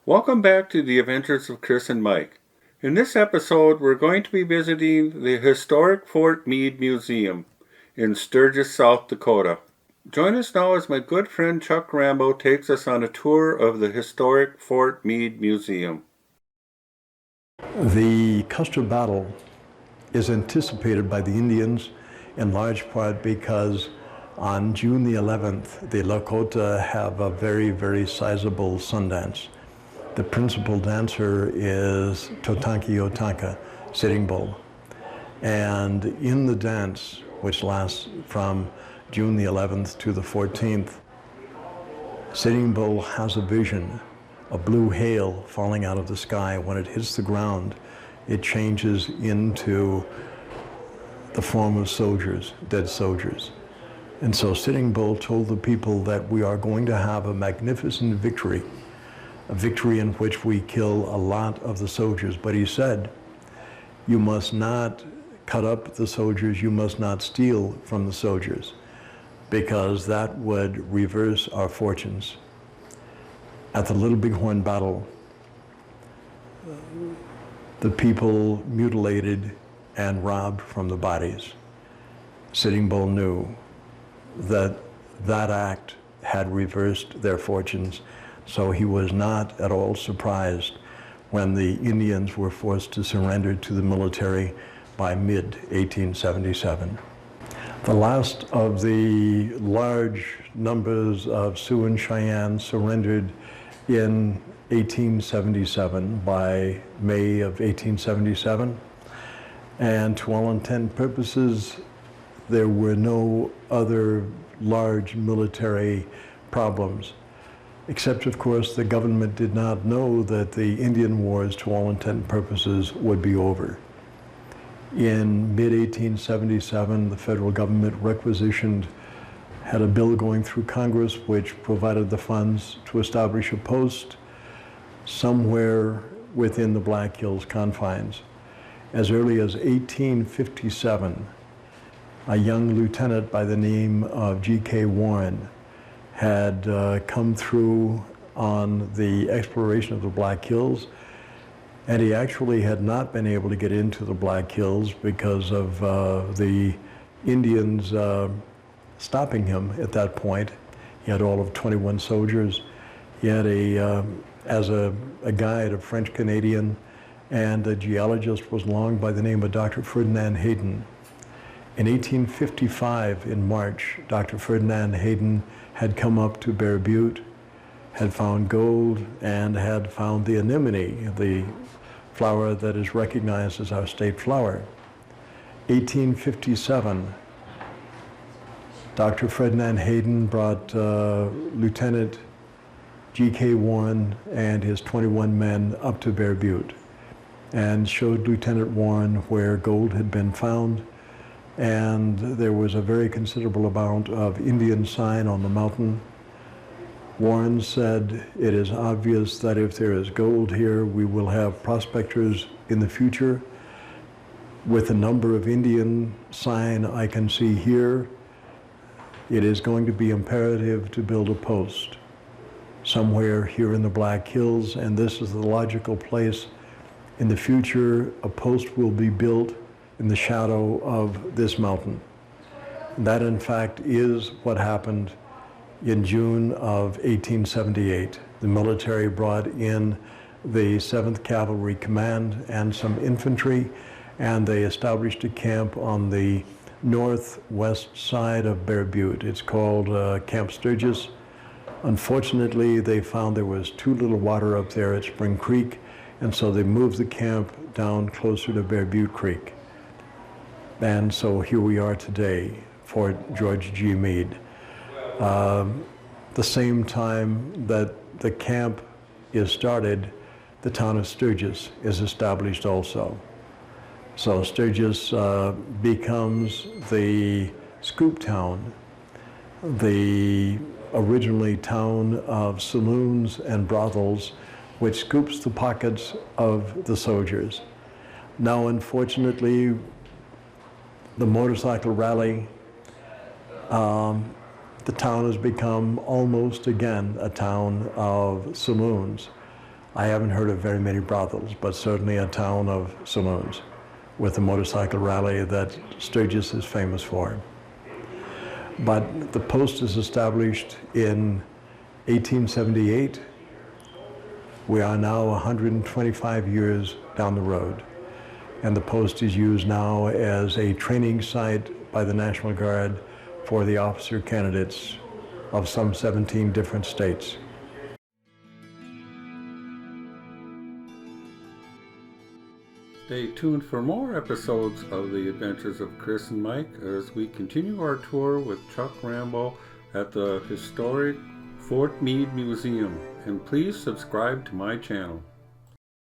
Welcome back to the Adventures of Chris and Mike. In this episode, we're going to be visiting the historic Fort Meade Museum in Sturgis, South Dakota. Join us now as my good friend Chuck Rambo takes us on a tour of the historic Fort Meade Museum. The Custer Battle is anticipated by the Indians in large part because on June the 11th, the Lakota have a very, very sizable Sundance. The principal dancer is Totanki Otanka, Sitting Bull. And in the dance, which lasts from June the 11th to the 14th, Sitting Bull has a vision, a blue hail falling out of the sky. When it hits the ground, it changes into the form of soldiers, dead soldiers. And so Sitting Bull told the people that we are going to have a magnificent victory, a victory in which we kill a lot of the soldiers. But he said, you must not cut up the soldiers, you must not steal from the soldiers, because that would reverse our fortunes. At the Little Bighorn battle, the people mutilated and robbed from the bodies. Sitting Bull knew that that act had reversed their fortunes, so he was not at all surprised when the Indians were forced to surrender to the military by mid-1877. The last of the large numbers of Sioux and Cheyenne surrendered in 1877, by May of 1877. And to all intent and purposes, there were no other large military problems, except, of course, the government did not know that the Indian Wars, to all intent and purposes, would be over. In mid-1877, the federal government had a bill going through Congress which provided the funds to establish a post somewhere within the Black Hills confines. As early as 1857, a young lieutenant by the name of G.K. Warren had come through on the exploration of the Black Hills, and he actually had not been able to get into the Black Hills because of the Indians stopping him at that point. He had all of 21 soldiers. He had as a guide, a French Canadian, and a geologist was along by the name of Dr. Ferdinand Hayden. In 1855, in March, Dr. Ferdinand Hayden had come up to Bear Butte, had found gold, and had found the anemone, the flower that is recognized as our state flower. 1857, Dr. Ferdinand Hayden brought Lieutenant G.K. Warren and his 21 men up to Bear Butte and showed Lieutenant Warren where gold had been found, and there was a very considerable amount of Indian sign on the mountain. Warren said, it is obvious that if there is gold here, we will have prospectors in the future. With the number of Indian sign I can see here, it is going to be imperative to build a post somewhere here in the Black Hills, and this is the logical place. In the future, a post will be built in the shadow of this mountain. That, in fact, is what happened in June of 1878. The military brought in the 7th Cavalry Command and some infantry, and they established a camp on the northwest side of Bear Butte. It's called Camp Sturgis. Unfortunately, they found there was too little water up there at Spring Creek, and so they moved the camp down closer to Bear Butte Creek. And so here we are today, Fort George G. Meade. The same time that the camp is started, the town of Sturgis is established also. So Sturgis becomes the scoop town, the originally town of saloons and brothels, which scoops the pockets of the soldiers. Now, unfortunately, the motorcycle rally, the town has become almost again a town of saloons. I haven't heard of very many brothels, but certainly a town of saloons with a motorcycle rally that Sturgis is famous for. But the post is established in 1878. We are now 125 years down the road, and the post is used now as a training site by the National Guard for the officer candidates of some 17 different states. Stay tuned for more episodes of The Adventures of Chris and Mike as we continue our tour with Chuck Rambo at the historic Fort Meade Museum. And please subscribe to my channel.